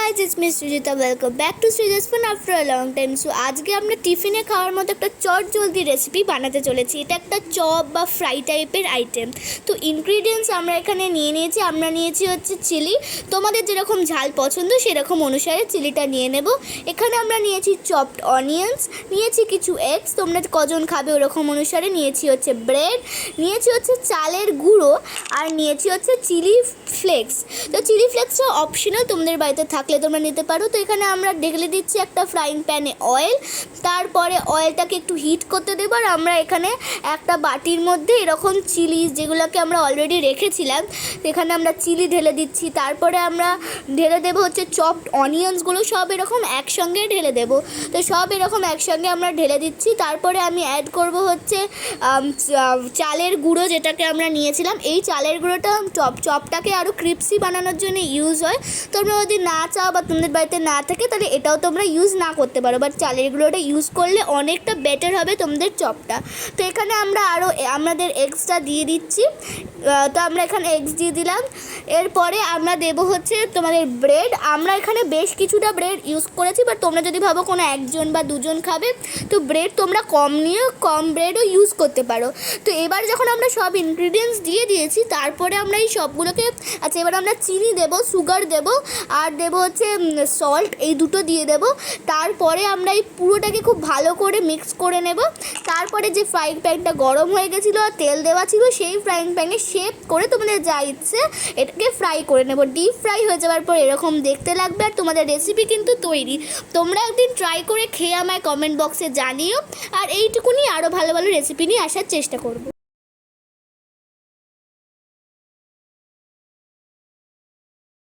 guys, it's Miss Sujita. Welcome back to Sujita's Fun after a long time. So আজকে আমরা টিফিনে খাওয়ার মতো একটা চট জলদি রেসিপি বানাতে চলেছি। এটা একটা চপ বা ফ্রাই টাইপের আইটেম। তো ইনগ্রিডিয়েন্টস আমরা এখানে নিয়েছি। আমরা নিয়েছি হচ্ছে চিলি। তোমাদের যেরকম ঝাল পছন্দ সেরকম অনুসারে চিলিটা নিয়ে নেব। এখানে আমরা নিয়েছি চপড অনিয়ন্স, নিয়েছি কিছু এগস, তোমরা কজন খাবে ওরকম অনুসারে, নিয়েছি হচ্ছে ব্রেড, নিয়েছি হচ্ছে চালের গুঁড়ো, আর নিয়েছি হচ্ছে চিলি ফ্লেক্স। তো চিলি ফ্লেক্সটা অপশনাল, তোমাদের বাড়িতে থাকলে তোমরা নিতে পারো। তো এখানে আমরা ঢেলে দিচ্ছি একটা ফ্রাইং প্যানে অয়েল, তারপরে অয়েলটাকে একটু হিট করতে দেবো। আর আমরা এখানে একটা বাটির মধ্যে এরকম চিলি যেগুলোকে আমরা অলরেডি রেখেছিলাম এখানে আমরা চিলি ঢেলে দিচ্ছি। তারপরে আমরা ঢেলে দেবো হচ্ছে চপড অনিয়ন্সগুলো, সব এরকম একসঙ্গে ঢেলে দেবো। তো সব এরকম একসঙ্গে আমরা ঢেলে দিচ্ছি। তারপরে আমি অ্যাড করব হচ্ছে চালের গুঁড়ো, যেটাকে আমরা নিয়েছিলাম। এই চালের গুঁড়োটা চপটাকে আরও ক্রিপসি বানানোর জন্য ইউজ হয়। তোমরা যদি না চাও বা তোমাদের বাড়িতে না থাকে তাহলে এটাও তোমরা ইউজ না করতে পারো, বাট চালের গুঁড়োটা ইউজ করলে অনেকটা বেটার হবে তোমাদের চপটা। তো এখানে আমরা আরও আমাদের এগসটা দিয়ে দিচ্ছি। তো আমরা এখানে এগস দিয়ে দিলাম। এরপরে আমরা দেবো হচ্ছে তোমাদের ব্রেড। আমরা এখানে বেশ কিছুটা ব্রেড ইউজ করেছি, বাট তোমরা যদি ভাবো কোনো একজন বা দুজন খাবে তো ব্রেড তোমরা কম নিয়ে কম ব্রেডও ইউজ করতে পারো। তো এবার যখন আমরা সব ইনগ্রিডিয়েন্টস দিয়ে দিয়েছি তারপরে আমরা এই সবগুলোকে, আচ্ছা এবার আমরা চিনি দেবো, সুগার দেবো, আর দেবো হচ্ছে সল্ট, এই দুটো দিয়ে দেবো। তারপরে আমরা এই পুরোটাকে খুব ভালো করে মিক্স করে নেব। তারপরে যে ফ্রাইং প্যানটা গরম হয়ে গেছিলো আর তেল দেওয়া ছিল সেই ফ্রাইং প্যানে শেপ করে তোমাদের যা ইচ্ছে এটাকে ফ্রাই করে নেব। ডিপ ফ্রাই হয়ে যাওয়ার পর এরকম দেখতে লাগবে। আর তোমাদের রেসিপি কিন্তু তৈরি। তোমরা একদিন ট্রাই করে খেয়ে আমায় কমেন্ট বক্সে জানিও। আর এইটুকুনি, আরও ভালো ভালো রেসিপি নিয়ে আসার চেষ্টা করব।